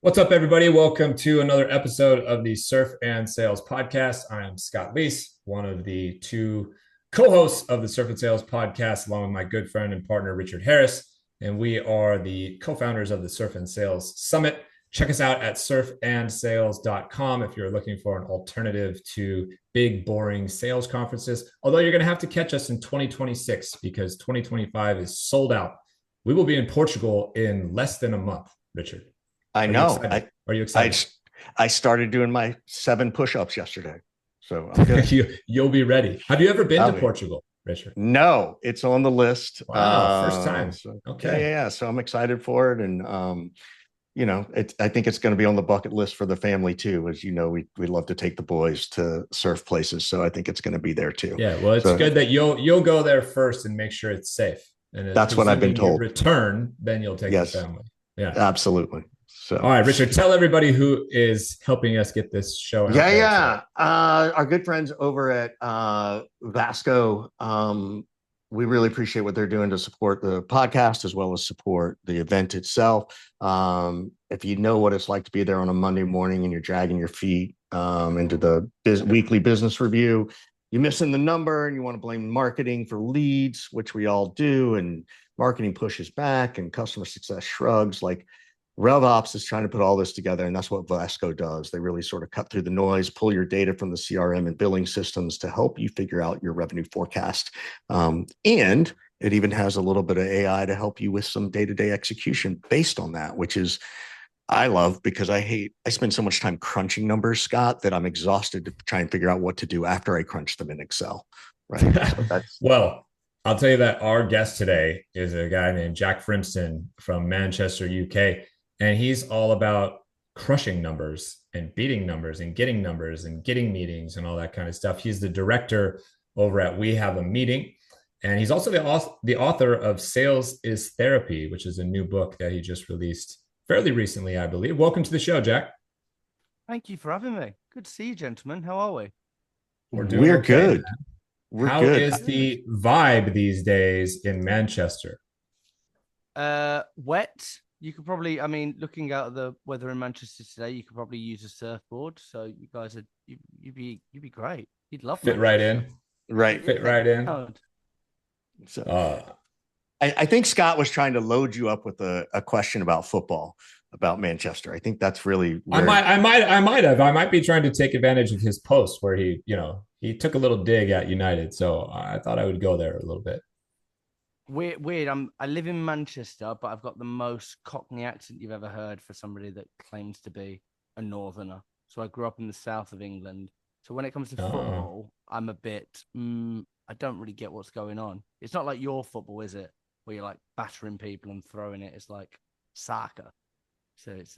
What's up, everybody? Welcome to another episode of the Surf and Sales podcast. I am Scott Leese, one of the two co-hosts of the Surf and Sales podcast, along with my good friend and partner, Richard Harris. And we are the co-founders of the Surf and Sales Summit. Check us out at surfandsales.com if you're looking for an alternative to big, boring sales conferences. Although you're going to have to catch us in 2026 because 2025 is sold out. We will be in Portugal in less than a month, Richard. I Are you know. excited? Are you excited? I started doing my 7 push-ups yesterday, so I'm good. You'll be ready. Have you ever been I'll to be. Portugal, Richard? No, it's on the list. Wow, first time. So Okay. yeah. So I'm excited for it, and I think it's going to be on the bucket list for the family too. As you know, we love to take the boys to surf places, so I think it's going to be there too. Yeah, well, it's So good that you'll go there first and make sure it's safe. And that's what I've been presuming you told. return, then you'll take the Yes, family. Yeah. absolutely. All So right, Richard, tell everybody who is helping us get this show out there today. Our good friends over at Vasco, we really appreciate what they're doing to support the podcast as well as support the event itself. If you know what it's like to be there on a Monday morning and you're dragging your feet into the weekly business review, you're missing the number and you want to blame marketing for leads, which we all do, and marketing pushes back and customer success shrugs. Like, RevOps is trying to put all this together, and that's what Vasco does. They really sort of cut through the noise, pull your data from the CRM and billing systems to help you figure out your revenue forecast. And it even has a little bit of AI to help you with some day-to-day execution based on that, which is I love, because I spend so much time crunching numbers, Scott, that I'm exhausted to try and figure out what to do after I crunch them in Excel. Right. So that's Well, I'll tell you that our guest today is a guy named Jack Frimston from Manchester, UK, and he's all about crushing numbers and beating numbers and getting meetings and all that kind of stuff. He's the director over at We Have a Meeting, and he's also the author of Sales is Therapy, which is a new book that he just released fairly recently, I believe. Welcome to the show, Jack. Thank you for having me. Good to see you, gentlemen. How are we? we're Okay, good. man. We're How good. is the vibe these days in Manchester? Wet. You could probably, looking out at the weather in Manchester today, you could probably use a surfboard. So you guys are you'd be great. You'd love Fit right in. Right. Fit right in. So Uh, I think Scott was trying to load you up with a question about football, about Manchester. I think that's really I where might have. I might be trying to take advantage of his post where he took a little dig at United. So I thought I would go there a little bit. Weird. I live in Manchester, but I've got the most Cockney accent you've ever heard for somebody that claims to be a northerner. So I grew up in the south of England. So when it comes to football, I'm a bit. I don't really get what's going on. It's not like your football, is it? Where you're like battering people and throwing it. It's like soccer. So it's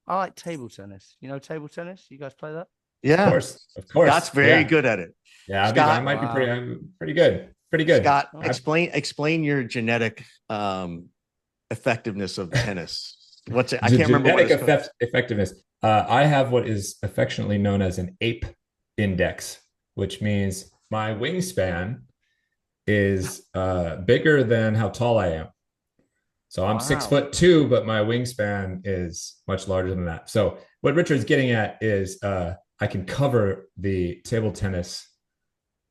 I like table tennis. You know table tennis? You guys play that? yeah. Of course. Scott's very Yeah. good at it. Yeah, I Scott, might be pretty good. Pretty good. Scott, Oh. explain your genetic effectiveness of tennis. What's it? I can't remember what Genetic effectiveness. I have what is affectionately known as an ape index, which means my wingspan is bigger than how tall I am. So I'm Wow. 6'2", but my wingspan is much larger than that. So what Richard's getting at is I can cover the table tennis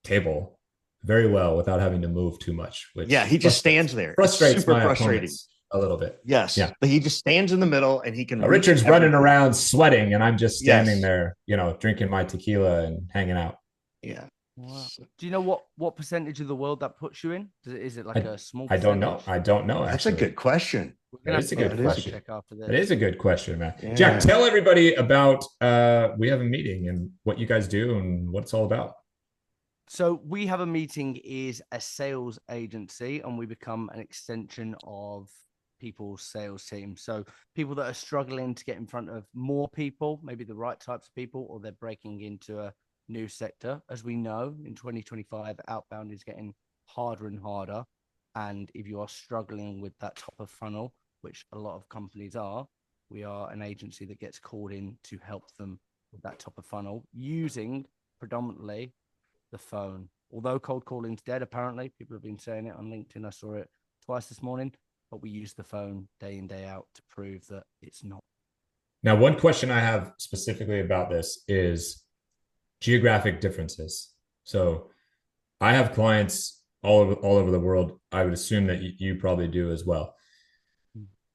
table very well without having to move too much. Which he just stands there. Frustrates super my frustrating opponents a little bit. Yes. Yeah. But he just stands in the middle and he can Richard's running around sweating, and I'm just standing Yes. there, drinking my tequila and hanging out. Yeah. Wow. Do you know what percentage of the world that puts you in? Is it like a small I percentage? don't know. I don't know. That's a good question. That is a good question. Check after this. It is a good question, man. Yeah. Jack, tell everybody about We Have a Meeting and what you guys do and what it's all about. So We Have a Meeting is a sales agency, and we become an extension of people's sales team. So people that are struggling to get in front of more people, maybe the right types of people, or they're breaking into a new sector. As we know, in 2025, outbound is getting harder and harder. And if you are struggling with that top of funnel, which a lot of companies are, we are an agency that gets called in to help them with that top of funnel using predominantly the phone. Although cold calling's dead, apparently, people have been saying it on LinkedIn. I saw it twice this morning, but we use the phone day in, day out to prove that it's not. Now, one question I have specifically about this is geographic differences. So I have clients all over the world. I would assume that you probably do as well.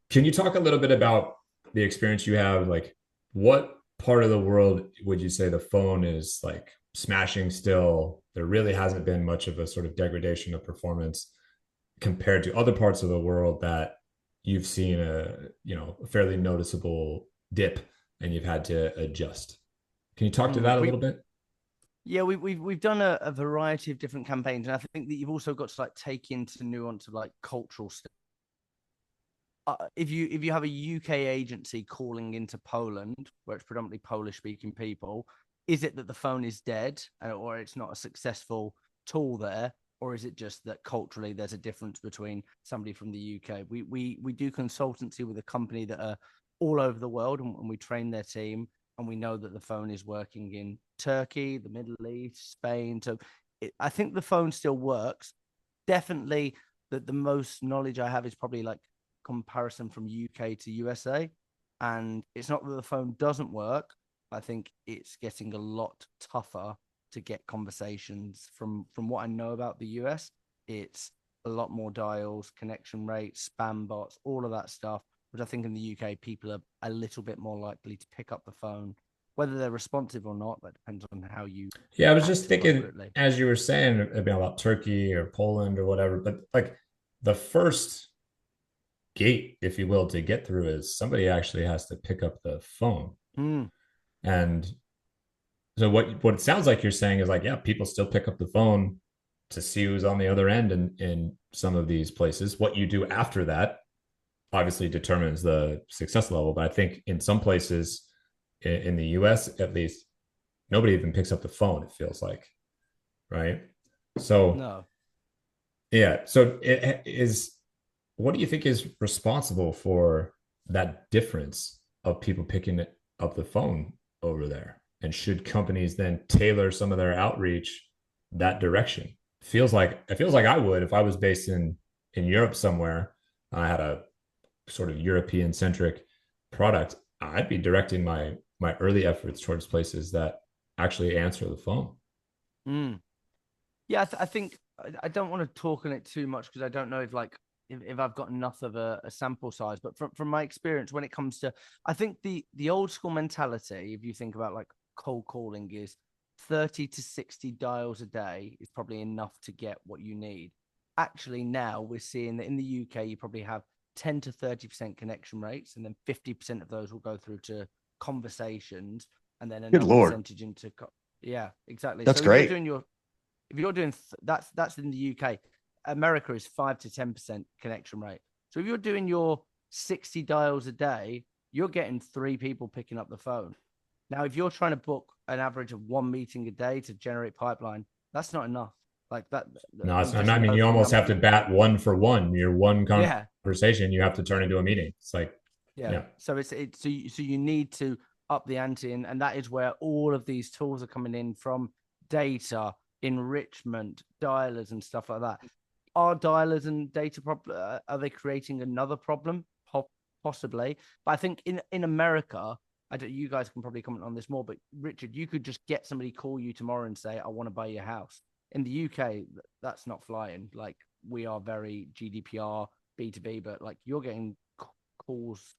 Can you talk a little bit about the experience you have? Like, what part of the world would you say the phone is like smashing still? There really hasn't been much of a sort of degradation of performance compared to other parts of the world that you've seen a fairly noticeable dip and you've had to adjust. Can you talk to that a little bit? Yeah, we've done a variety of different campaigns, and I think that you've also got to like take into nuance of like cultural stuff. If you have a UK agency calling into Poland, where it's predominantly Polish speaking people, is it that the phone is dead, or it's not a successful tool there, or is it just that culturally there's a difference between somebody from the UK? We do consultancy with a company that are all over the world, and we train their team, and we know that the phone is working in Turkey, the Middle East, Spain. So I think the phone still works. Definitely, that the most knowledge I have is probably like comparison from UK to USA. And it's not that the phone doesn't work. I think it's getting a lot tougher to get conversations from what I know about the US. It's a lot more dials, connection rates, spam bots, all of that stuff, which I think in the UK people are a little bit more likely to pick up the phone. Whether they're responsive or not, that depends on how you Yeah, I was act just thinking appropriately. as you were saying about Turkey or Poland or whatever, but like the first gate, if you will, to get through is somebody actually has to pick up the phone. Mm. And so what it sounds like you're saying is like, yeah, people still pick up the phone to see who's on the other end in some of these places. What you do after that obviously determines the success level. But I think in some places in the US at least, nobody even picks up the phone, it feels like. Right. So No. yeah. So it is what do you think is responsible for that difference of people picking up the phone over there? And should companies then tailor some of their outreach that direction? It feels like I would if I was based in Europe somewhere. I had a sort of European centric product. I'd be directing my early efforts towards places that actually answer the phone. Mm. Yeah, I think I don't want to talk on it too much because I don't know if I've got enough of a sample size. But from my experience, when it comes to, I think the old school mentality, if you think about like cold calling, is 30 to 60 dials a day is probably enough to get what you need. Actually, now we're seeing that in the UK, you probably have 10 to 30% connection rates, and then 50% of those will go through to conversations, and then Good another Lord. percentage into yeah, exactly. That's So if you're great. doing your if you're doing that's in the UK. America is 5 to 10% connection rate. So if you're doing your 60 dials a day, you're getting 3 people picking up the phone. Now, if you're trying to book an average of 1 meeting a day to generate pipeline, that's not enough. Like that, No, we it's just I mean, know you from almost have to numbers. bat one for one. Your one Yeah, conversation you have to turn into a meeting. It's like, yeah. yeah. So so you need to up the ante, and that is where all of these tools are coming in from: data enrichment, dialers, and stuff like that. Are dialers and data are they creating another problem? Possibly, but I think in America, I don't, you guys can probably comment on this more, but Richard, you could just get somebody call you tomorrow and say, I want to buy your house. In the UK, that's not flying. Like, we are very GDPR B2B, but like you're getting calls,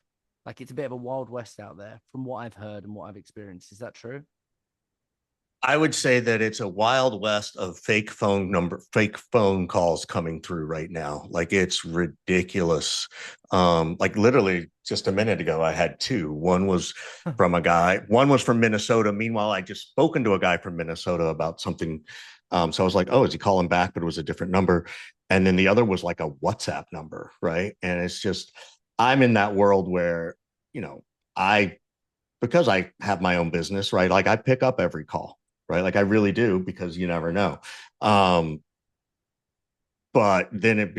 like it's a bit of a wild west out there from what I've heard and what I've experienced. Is that true? I would say that it's a wild west of fake phone calls coming through right now. Like it's ridiculous. Like literally just a minute ago, I had two. One was from a guy, one was from Minnesota. Meanwhile, I just spoken to a guy from Minnesota about something. So I was like, oh, is he calling back? But it was a different number. And then the other was like a WhatsApp number, right? And it's just, I'm in that world where, you know, I because I have my own business, right? Like I pick up every call, right? Like I really do because you never know. Um, but then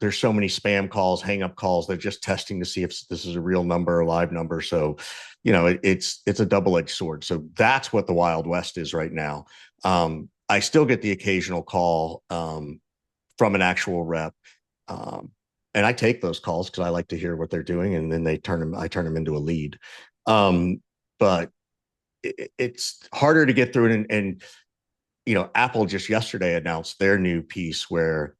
there's so many spam calls, hang up calls. They're just testing to see if this is a real number, a live number. So, it's a double-edged sword. So that's what the Wild West is right now. I still get the occasional call from an actual rep. Um, and I take those calls because I like to hear what they're doing, and then I turn them into a lead. But it's harder to get through it. And Apple just yesterday announced their new piece where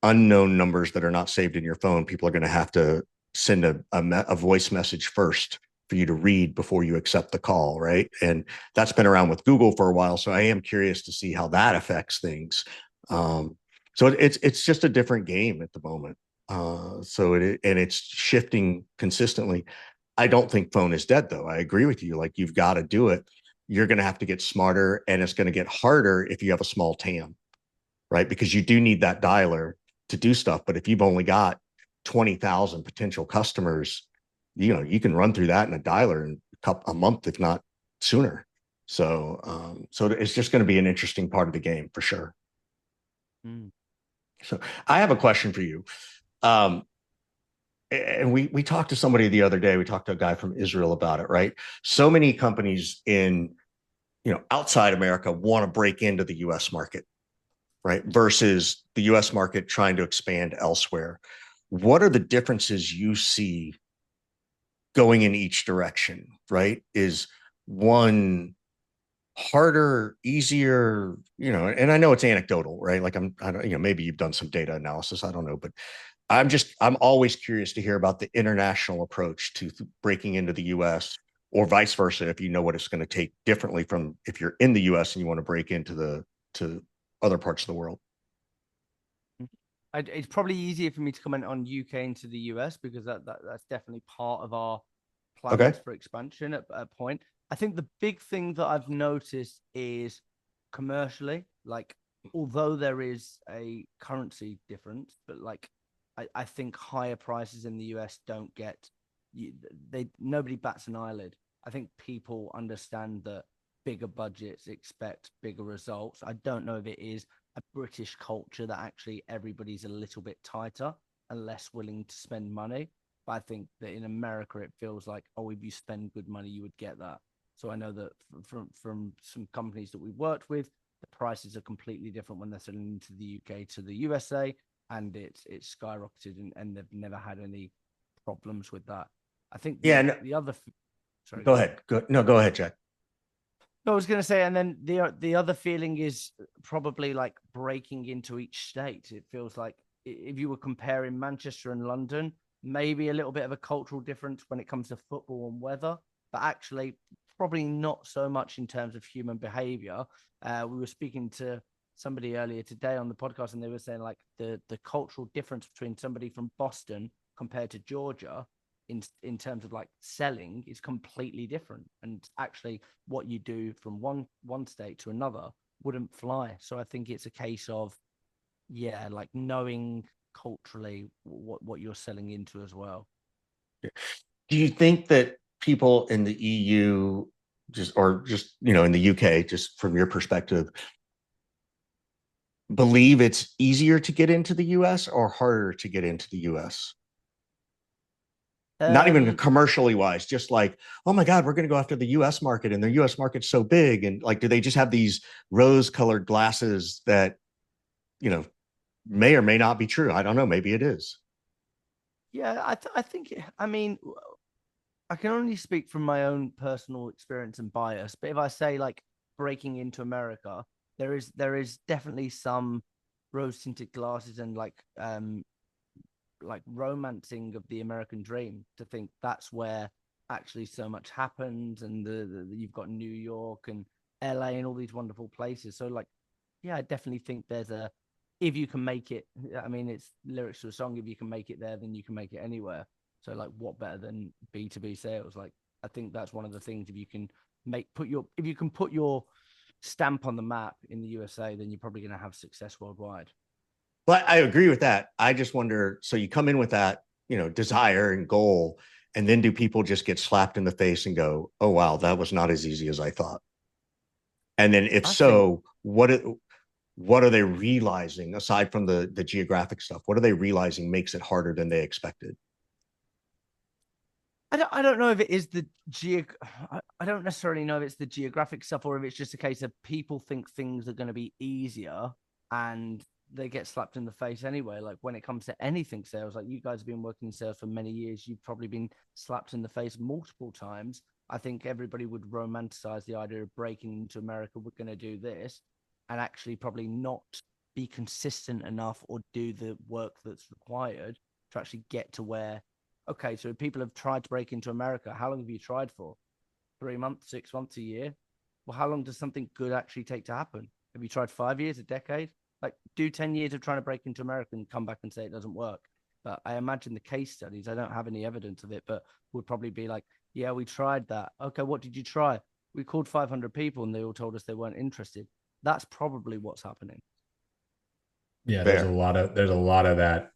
unknown numbers that are not saved in your phone, people are going to have to send a voice message first for you to read before you accept the call, right? And that's been around with Google for a while, so I am curious to see how that affects things. So it's just a different game at the moment. And it's shifting consistently. I don't think phone is dead, though. I agree with you. Like, you've got to do it. You're going to have to get smarter, and it's going to get harder if you have a small TAM, right? Because you do need that dialer to do stuff. But if you've only got 20,000 potential customers, you can run through that in a dialer in a month, if not sooner. So it's just going to be an interesting part of the game for sure. Mm. So I have a question for you. And we talked to somebody the other day. We talked to a guy from Israel about it, right? So many companies in, outside America want to break into the US market, right? Versus the US market trying to expand elsewhere. What are the differences you see going in each direction, right? Is one harder, easier, and I know it's anecdotal, right? Like I don't, maybe you've done some data analysis, I don't know, but I'm always curious to hear about the international approach to breaking into the US, or vice versa, if you know what it's going to take differently from if you're in the US and you want to break into to other parts of the world. It's probably easier for me to comment on UK into the US because that's definitely part of our plans for expansion at a point. I think the big thing that I've noticed is commercially, like, although there is a currency difference, but like I think higher prices in the US don't get nobody bats an eyelid. I think people understand that bigger budgets expect bigger results. I don't know if it is a British culture that actually everybody's a little bit tighter and less willing to spend money. But I think that in America, it feels like, oh, if you spend good money, you would get that. So I know that from some companies that we've worked with, the prices are completely different when they're selling into the UK to the USA, and it's skyrocketed, and they've never had any problems with that. I think the other. Sorry, go ahead. Go ahead, Jack. I was going to say, and then the other feeling is probably like breaking into each state. It feels like if you were comparing Manchester and London, maybe a little bit of a cultural difference when it comes to football and weather, but actually probably not so much in terms of human behavior. We were speaking to somebody earlier today on the podcast, and they were saying like the cultural difference between somebody from Boston compared to Georgia in terms of like selling is completely different, and actually what you do from one state to another wouldn't fly. So I think it's a case of like knowing culturally what you're selling into as well. Do you think that people in the EU just in the UK, just from your perspective, believe it's easier to get into the US or harder to get into the US? Not even commercially wise, just like, oh my God, we're going to go after the US market, and the US market's so big. And like, do they just have these rose colored glasses that, may or may not be true? I don't know. Maybe it is. Yeah, I think, I mean, I can only speak from my own personal experience and bias, but if I say like breaking into America, there is definitely some rose tinted glasses and like romancing of the American dream, to think that's where actually so much happens, and you've got New York and LA and all these wonderful places. So like, yeah, I definitely think there's if you can make it, I mean, it's lyrics to a song, if you can make it there, then you can make it anywhere. So like, what better than B2B sales? Like, I think that's one of the things. If you can put your stamp on the map in the USA, then you're probably going to have success worldwide. Well, I agree with that. I just wonder, so you come in with that, desire and goal, and then do people just get slapped in the face and go, oh, wow, that was not as easy as I thought? And then if so, what are they realizing, aside from the geographic stuff? What are they realizing makes it harder than they expected? I don't know if it is I don't necessarily know if it's the geographic stuff, or if it's just a case of people think things are going to be easier, and they get slapped in the face anyway. Like when it comes to anything sales, like you guys have been working in sales for many years, you've probably been slapped in the face multiple times. I think everybody would romanticize the idea of breaking into America. We're going to do this, and actually probably not be consistent enough or do the work that's required to actually get to where, okay, so if people have tried to break into America, how long have you tried for? 3 months, 6 months, a year? Well, how long does something good actually take to happen? Have you tried 5 years, a decade? Like, do 10 years of trying to break into America and come back and say it doesn't work. But I imagine the case studies, I don't have any evidence of it, but would probably be like, yeah, we tried that. Okay, what did you try? We called 500 people and they all told us they weren't interested. That's probably what's happening. Yeah, there's a lot of that.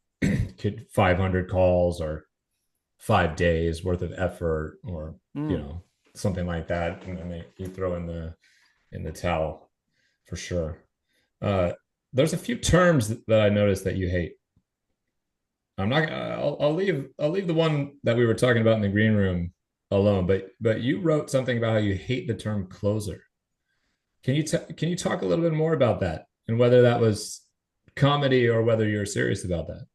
500 calls or 5 days worth of effort, or something like that, and then you throw in the towel for sure. There's a few terms that I noticed that you hate. I'll leave the one that we were talking about in the green room alone, but you wrote something about how you hate the term closer. Can you talk a little bit more about that, and whether that was comedy or whether you're serious about that?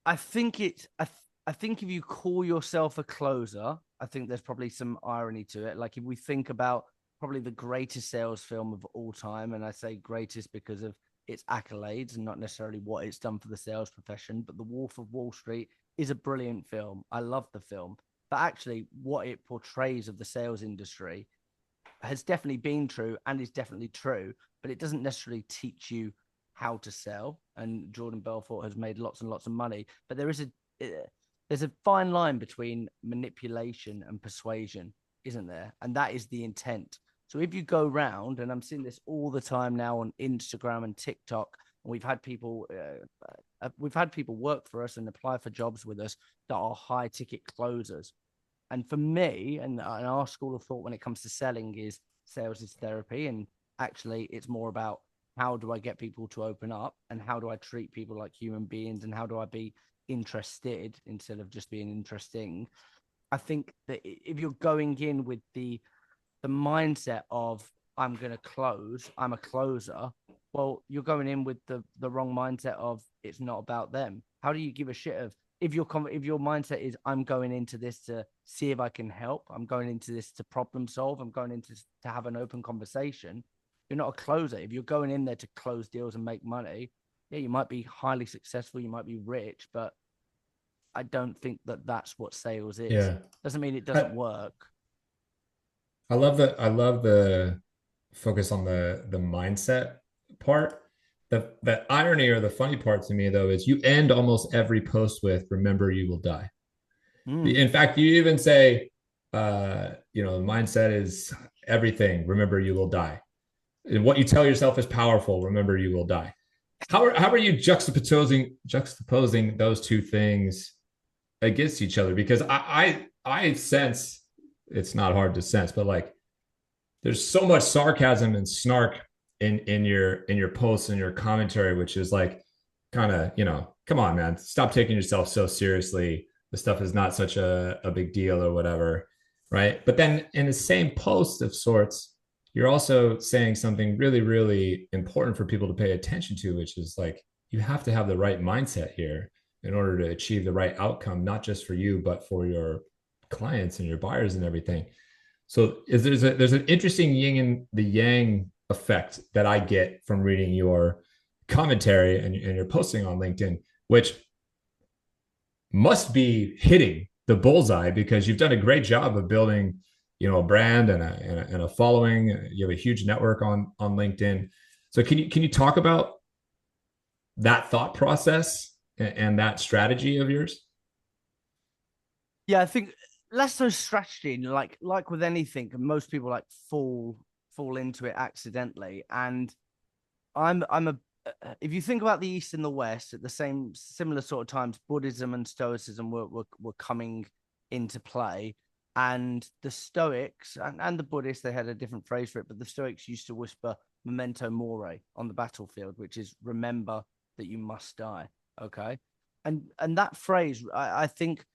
I think I think if you call yourself a closer, I think there's probably some irony to it. Like if we think about probably the greatest sales film of all time, and I say greatest because of its accolades and not necessarily what it's done for the sales profession, but The Wolf of Wall Street is a brilliant film. I love the film, but actually what it portrays of the sales industry has definitely been true and is definitely true, but it doesn't necessarily teach you how to sell. And Jordan Belfort has made lots and lots of money, but there's a fine line between manipulation and persuasion, isn't there? And that is the intent. So if you go round, and I'm seeing this all the time now on Instagram and TikTok, and we've had people work for us and apply for jobs with us that are high ticket closers. And for me, and our school of thought when it comes to selling is sales is therapy. And actually, it's more about how do I get people to open up, and how do I treat people like human beings, and how do I be interested instead of just being interesting. I think that if you're going in with the mindset of I'm going to close, I'm a closer, well, you're going in with the wrong mindset of it's not about them. How do you give a shit of if your mindset is I'm going into this to see if I can help, I'm going into this to problem solve, I'm going into this to have an open conversation, you're not a closer. If you're going in there to close deals and make money, yeah, you might be highly successful, you might be rich, but I don't think that that's what sales is. Yeah. Doesn't mean it doesn't work. I love the focus on the mindset part. The irony or the funny part to me though is you end almost every post with "Remember, you will die." In fact, you even say, the mindset is everything. Remember, you will die. And what you tell yourself is powerful. Remember, you will die. How are you juxtaposing those two things against each other? Because I sense, it's not hard to sense, but like there's so much sarcasm and snark in your posts and your commentary, which is like kind of, come on, man, stop taking yourself so seriously. This stuff is not such a big deal or whatever, right? But then in the same post of sorts, you're also saying something really, really important for people to pay attention to, which is like you have to have the right mindset here in order to achieve the right outcome, not just for you, but for your clients and your buyers and everything. So there's an interesting yin and the yang effect that I get from reading your commentary and your posting on LinkedIn, which must be hitting the bullseye because you've done a great job of building, a brand and a following. You have a huge network on LinkedIn. So can you talk about that thought process and that strategy of yours? Yeah, I think less so strategy, like with anything, most people like fall into it accidentally. And if you think about the East and the West at the similar sort of times, Buddhism and Stoicism were coming into play. And the Stoics and the Buddhists, they had a different phrase for it, but the Stoics used to whisper Memento Mori on the battlefield, which is remember that you must die. Okay. And that phrase, I think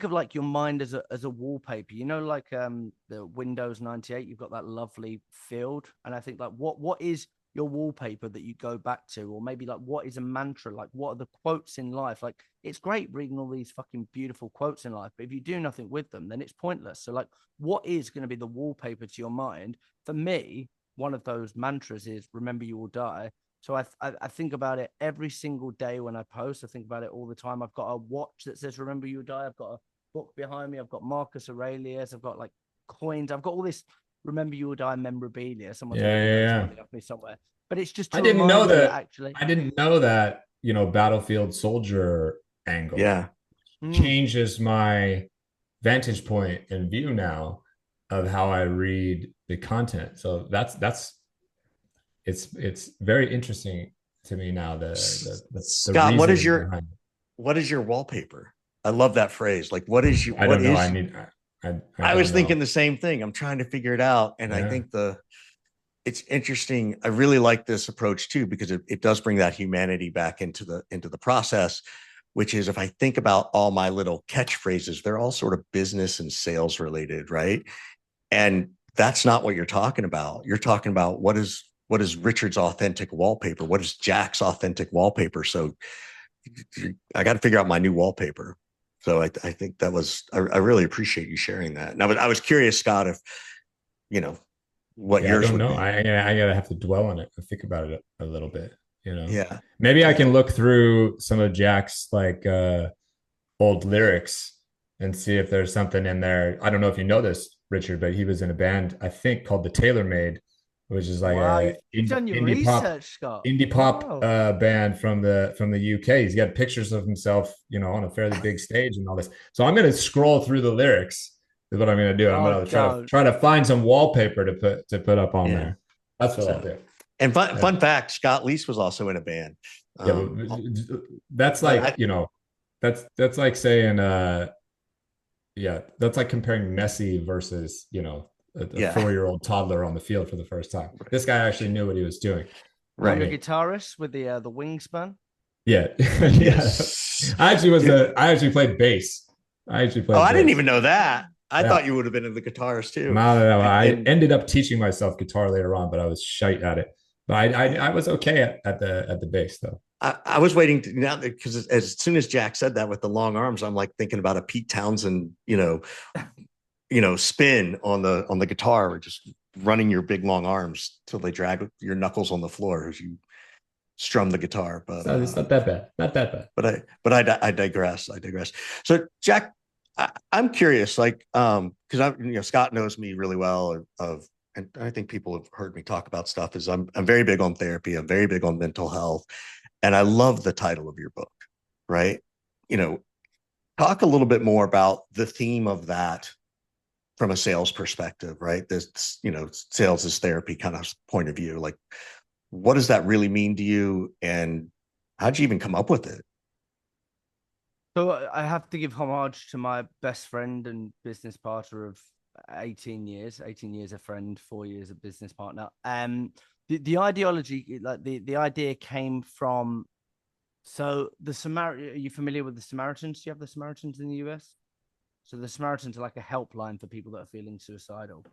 of like your mind as a wallpaper, like the Windows 98, you've got that lovely field. And I think like what is your wallpaper that you go back to, or maybe like what is a mantra, like what are the quotes in life? Like it's great reading all these fucking beautiful quotes in life, but if you do nothing with them, then it's pointless. So like, what is going to be the wallpaper to your mind? For me, one of those mantras is remember you will die. So I think about it every single day when I post. I think about it all the time. I've got a watch that says remember you will die. I've got a book behind me. I've got Marcus Aurelius. I've got like coins. I've got all this remember you will die memorabilia. Someone's Yeah. off me somewhere. But it's just to I didn't know remind me that that. actually. I didn't know that, battlefield soldier angle Yeah. changes my vantage point and view now of how I read the content. So it's very interesting to me now, the Scott, reasoning behind it. what is your wallpaper? I love that phrase. Like, what is you? I What don't know. is? I was don't thinking know. the same thing. I'm trying to figure it out, and I Yeah. think it's interesting. I really like this approach too, because it does bring that humanity back into the process, which is if I think about all my little catchphrases, they're all sort of business and sales related, right? And that's not what you're talking about. You're talking about what is Richard's authentic wallpaper? What is Jack's authentic wallpaper? So I got to figure out my new wallpaper. So I think that was, I really appreciate you sharing that. And I was curious, Scott, if, what I yours don't would know. be. I gotta have to dwell on it and think about it a little bit. Yeah. Maybe I can look through some of Jack's like old lyrics and see if there's something in there. I don't know if you know this, Richard, but he was in a band, I think, called the Tailor Made, which is like Wow, a you've done your indie pop research, Scott. band from the UK. He's got pictures of himself, on a fairly big stage and all this. So I'm gonna scroll through the lyrics. Is what I'm gonna do. I'm gonna try to find some wallpaper to put up on there. That's what I'll do. And fun fact, Scott Leese was also in a band. But that's like, that's like saying that's like comparing Messi versus, a 4-year-old toddler on the field for the first time. Right. This guy actually knew what he was doing. Right. The guitarist with the wingspan. Yeah. Yes. I actually played bass. I didn't even know that. I thought you would have been in the guitars too. No. I ended up teaching myself guitar later on, but I was shite at it. But I was okay at the bass though. I was waiting to now, because as soon as Jack said that with the long arms, I'm like thinking about a Pete Townsend, spin on the guitar, or just running your big long arms till they drag your knuckles on the floor as you strum the guitar. But it's not that bad. Not that bad. But I digress. So Jack, I'm curious, like, because Scott knows me really well and I think people have heard me talk about stuff. Is I'm very big on therapy. I'm very big on mental health, and I love the title of your book. Right? Talk a little bit more about the theme of that from a sales perspective. Right? This, sales is therapy kind of point of view. Like, what does that really mean to you, and how'd you even come up with it? So I have to give homage to my best friend and business partner of 18 years a friend, 4 years a business partner. The ideology, like the idea came from, so the Samaritan, are you familiar with the Samaritans? Do you have the Samaritans in the US? So the Samaritans are like a helpline for people that are feeling suicidal.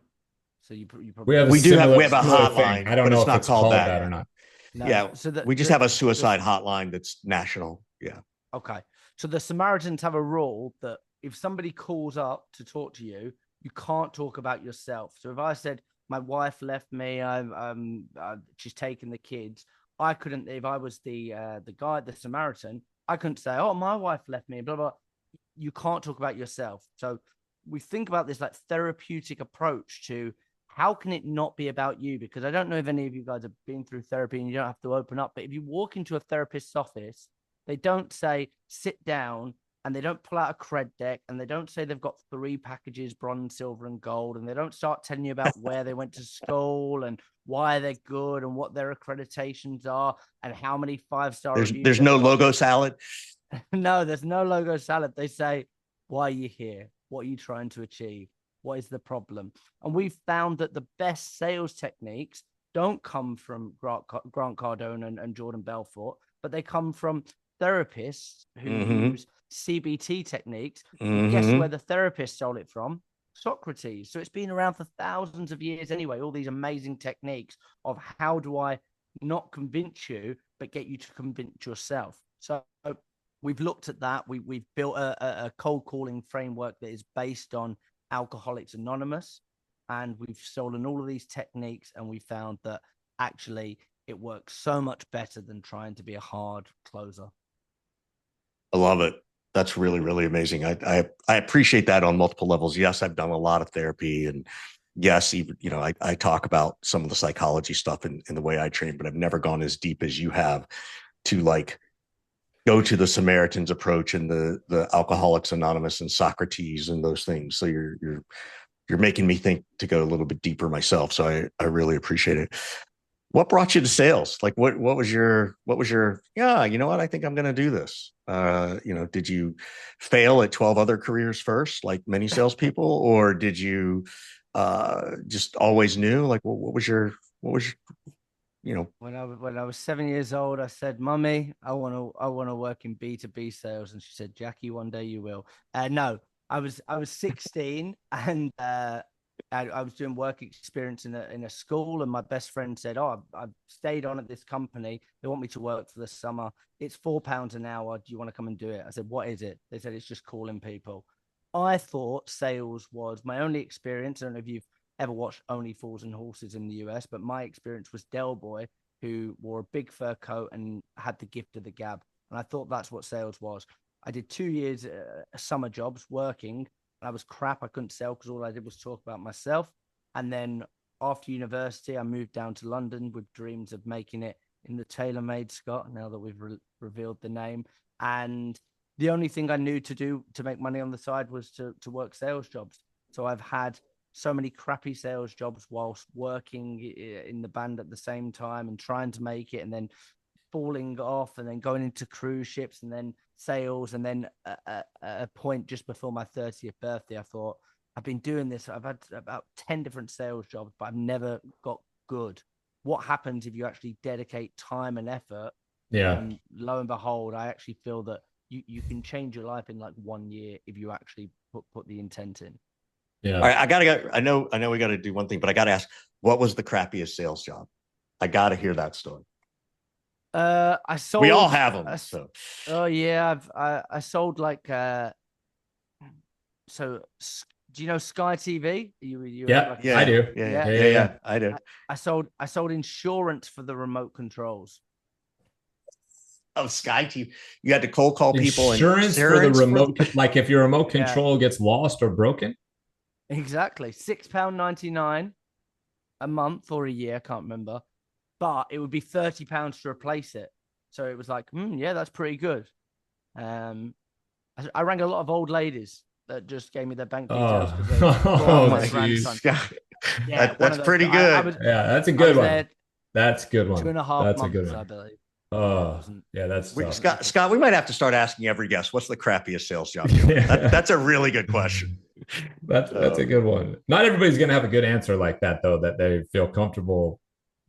So you probably we have a hotline. Thing. I don't know if it's called that or not. No. Yeah. So we just have a suicide hotline that's national. Yeah. Okay. So the Samaritans have a rule that if somebody calls up to talk to you, you can't talk about yourself. So if I said my wife left me, she's taken the kids, I couldn't. If I was the guy, the Samaritan, I couldn't say, "Oh, my wife left me." Blah blah. You can't talk about yourself. So we think about this like therapeutic approach to how can it not be about you? Because I don't know if any of you guys have been through therapy and you don't have to open up. But if you walk into a therapist's office, they don't say sit down, and they don't pull out a cred deck, and they don't say they've got 3 packages, bronze, silver, and gold, and they don't start telling you about where they went to school and why they're good and what their accreditations are and how many 5-star reviews. There's no logo salad. No, there's no logo salad. They say, why are you here? What are you trying to achieve? What is the problem? And we've found that the best sales techniques don't come from Grant Cardone and Jordan Belfort, but they come from therapists who use CBT techniques. Guess where the therapist stole it from? Socrates. So it's been around for thousands of years anyway, all these amazing techniques of how do I not convince you, but get you to convince yourself. So we've looked at that. We've built a cold calling framework that is based on Alcoholics Anonymous, and we've stolen all of these techniques, and we found that actually it works so much better than trying to be a hard closer. I love it. That's really, really amazing. I appreciate that on multiple levels. Yes, I've done a lot of therapy, and yes, even, I talk about some of the psychology stuff in the way I train, but I've never gone as deep as you have to like go to the Samaritan's approach and the Alcoholics Anonymous and Socrates and those things. So you're making me think to go a little bit deeper myself. So I really appreciate it. What brought you to sales? Like what was your, yeah, you know what? I think I'm going to do this. Did you fail at 12 other careers first, like many salespeople, or did you just always knew? Like what was your, when I was 7 years old, I said, "Mummy, I want to work in B2B sales," and she said, "Jackie, one day you will." No, I was 16, and I was doing work experience in a school, and my best friend said, "Oh, I've stayed on at this company. They want me to work for the summer. It's £4 an hour. Do you want to come and do it?" I said, "What is it?" They said, "It's just calling people." I thought sales was my only experience. I don't know if you've ever watched Only Fools and Horses in the US, but my experience was Del Boy, who wore a big fur coat and had the gift of the gab. And I thought that's what sales was. I did 2 years summer jobs working, and I was crap. I couldn't sell because all I did was talk about myself. And then after university, I moved down to London with dreams of making it in the tailor-made, Scott, now that we've revealed the name. And the only thing I knew to do to make money on the side was to work sales jobs. So I've had so many crappy sales jobs whilst working in the band at the same time and trying to make it, and then falling off, and then going into cruise ships, and then sales. And then at a point just before my 30th birthday, I thought, I've been doing this. I've had about 10 different sales jobs, but I've never got good. What happens if you actually dedicate time and effort? Yeah. And lo and behold, I actually feel that you can change your life in like 1 year if you actually put the intent in. Yeah. All right, I know we got to do one thing, but I got to ask, what was the crappiest sales job? I got to hear that story. I sold. We all have them. So. Oh yeah, I sold like so. Do you know Sky TV? I do. Yeah, I do. I sold insurance for the remote controls. Oh, Sky TV. You had to cold call people. Insurance for the remote, like if your remote control gets lost or broken. Exactly. £6.99 a month or a year, I can't remember. But it would be £30 to replace it. So it was like, yeah, that's pretty good. I rang a lot of old ladies that just gave me their bank details. My geez. Yeah, that's pretty good. That's a good one. That's a good one. 2.5 months, I believe. Oh, yeah, that's Scott. We might have to start asking every guest, what's the crappiest sales job? That's a really good question. That's a good one. Not everybody's gonna have a good answer like that, though, that they feel comfortable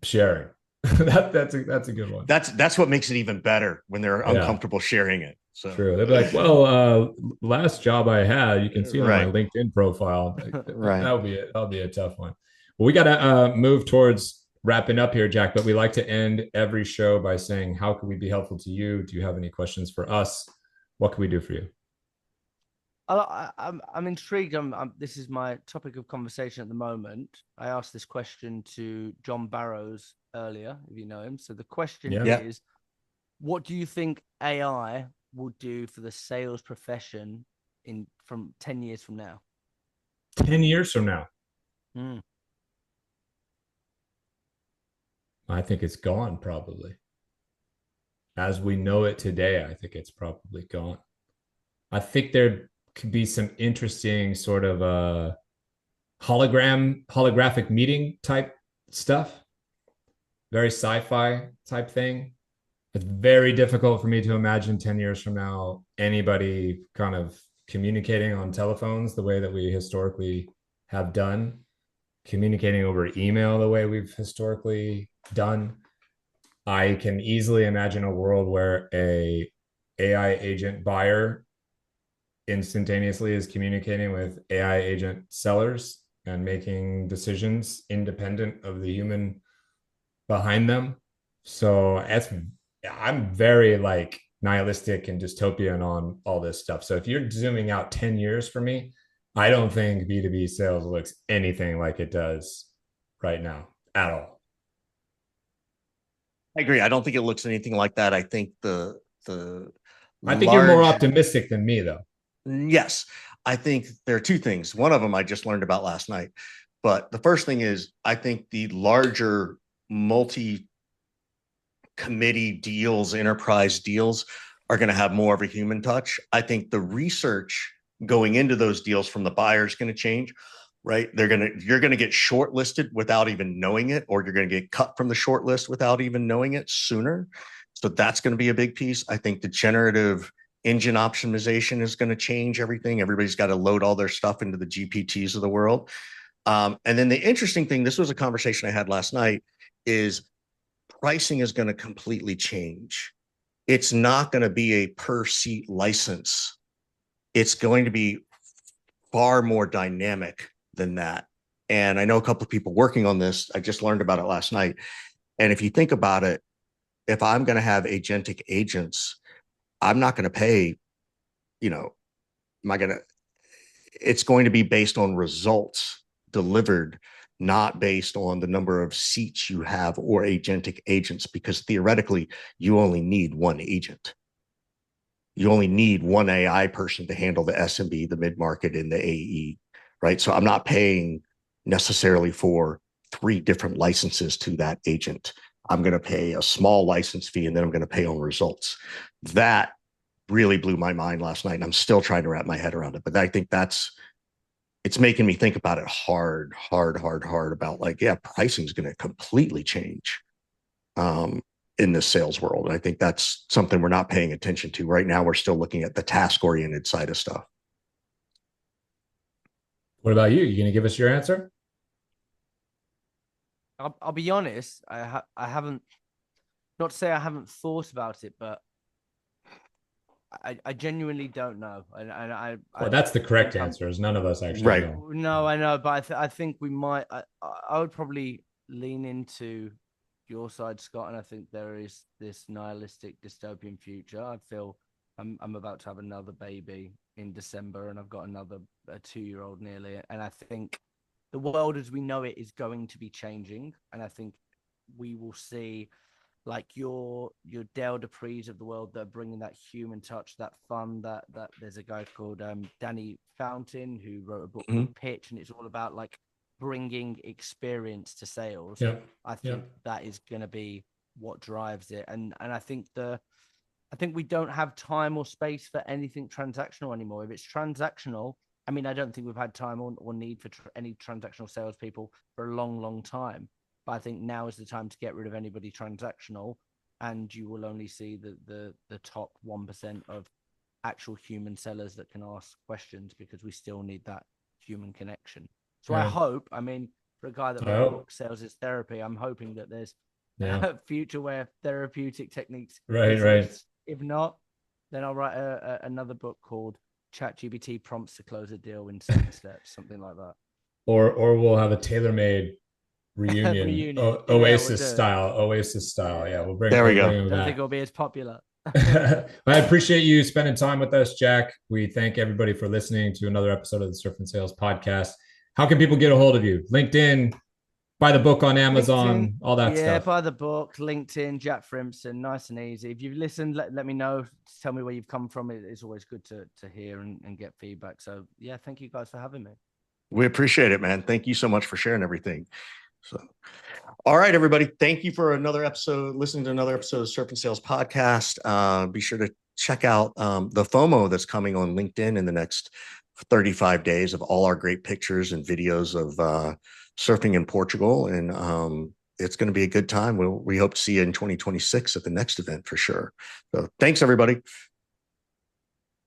sharing. That's a good one. That's what makes it even better when they're uncomfortable sharing it. So true. They'd be like, well, last job I had, you can see on my LinkedIn profile. Right. That'll be a tough one. Well, we gotta move towards wrapping up here, Jack, but we like to end every show by saying, how can we be helpful to you? Do you have any questions for us? What can we do for you? I'm intrigued. This is my topic of conversation at the moment. I asked this question to John Barrows earlier, if you know him. So the question is, what do you think AI will do for the sales profession from 10 years from now? 10 years from now? I think it's gone, probably. As we know it today, I think it's probably gone. I think there could be some interesting sort of holographic meeting type stuff. Very sci-fi type thing. It's very difficult for me to imagine 10 years from now anybody kind of communicating on telephones the way that we historically have done, communicating over email the way we've historically done. I can easily imagine a world where a AI agent buyer instantaneously is communicating with AI agent sellers and making decisions independent of the human behind them. So I'm very like nihilistic and dystopian on all this stuff. So if you're zooming out 10 years for me, I don't think B2B sales looks anything like it does right now at all. I agree. I don't think it looks anything like that. I think the I think you're more large optimistic than me, though. yes, I think there are two things. One of them I just learned about last night. But the first thing is I think the larger multi committee deals, enterprise deals are going to have more of a human touch. I think the research going into those deals from the buyer is going to change, right? You're going to get shortlisted without even knowing it, or you're going to get cut from the short list without even knowing it sooner. So that's going to be a big piece. I think the generative engine optimization is going to change everything. Everybody's got to load all their stuff into the GPTs of the world. And then the interesting thing, this was a conversation I had last night, is pricing is going to completely change. It's not going to be a per seat license. It's going to be far more dynamic than that. And I know a couple of people working on this. I just learned about it last night. And if you think about it, if I'm going to have agentic agents, I'm not going to pay, am I going to, it's going to be based on results delivered, not based on the number of seats you have or agentic agents, because theoretically, you only need one agent. You only need one AI person to handle the SMB, the mid-market, and the AE, right? So I'm not paying necessarily for 3 different licenses to that agent. I'm going to pay a small license fee, and then I'm going to pay on results. That really blew my mind last night, and I'm still trying to wrap my head around it. But I think it's making me think about it hard about like, yeah, pricing is going to completely change in this sales world. And I think that's something we're not paying attention to right now. We're still looking at the task oriented side of stuff. What about you? You going to give us your answer? I'll be honest. I haven't, not to say I haven't thought about it, but I genuinely don't know. Well, that's the correct answer, is none of us actually right. know. No, I know, but I think we might. I would probably lean into your side, Scott, and I think there is this nihilistic dystopian future. I feel I'm about to have another baby in December, and I've got a 2-year-old nearly, and I think the world as we know it is going to be changing, and I think we will see like your Dale Duprees of the world that are bringing that human touch, that fun. That there's a guy called Danny Fountain who wrote a book called Pitch, and it's all about like bringing experience to sales. Yep. I think that is going to be what drives it, and I think we don't have time or space for anything transactional anymore. If it's transactional, I mean, I don't think we've had time or need for any transactional salespeople for a long time. But I think now is the time to get rid of anybody transactional, and you will only see the top 1% of actual human sellers that can ask questions, because we still need that human connection. So I hope, I mean, for a guy that wrote a book, Sales is Therapy, I'm hoping that there's a future where therapeutic techniques exist. If not, then I'll write another book called ChatGPT Prompts to Close a Deal in 7 Steps, something like that. Or we'll have a tailor-made reunion. Oasis style. Yeah, we'll bring. There we go. I don't think it'll be as popular. I appreciate you spending time with us, Jack. We thank everybody for listening to another episode of the Surf and Sales podcast. How can people get a hold of you? LinkedIn, buy the book on Amazon, LinkedIn, all that stuff. Yeah, buy the book, LinkedIn, Jack Frimston, nice and easy. If you've listened, let me know. Tell me where you've come from. It's always good to hear and get feedback. So yeah, thank you guys for having me. We appreciate it, man. Thank you so much for sharing everything. So, all right, everybody. Thank you for listening to another episode of Surf and Sales podcast. Be sure to check out the FOMO that's coming on LinkedIn in the next 35 days of all our great pictures and videos of surfing in Portugal. And it's going to be a good time. We hope to see you in 2026 at the next event for sure. So thanks, everybody.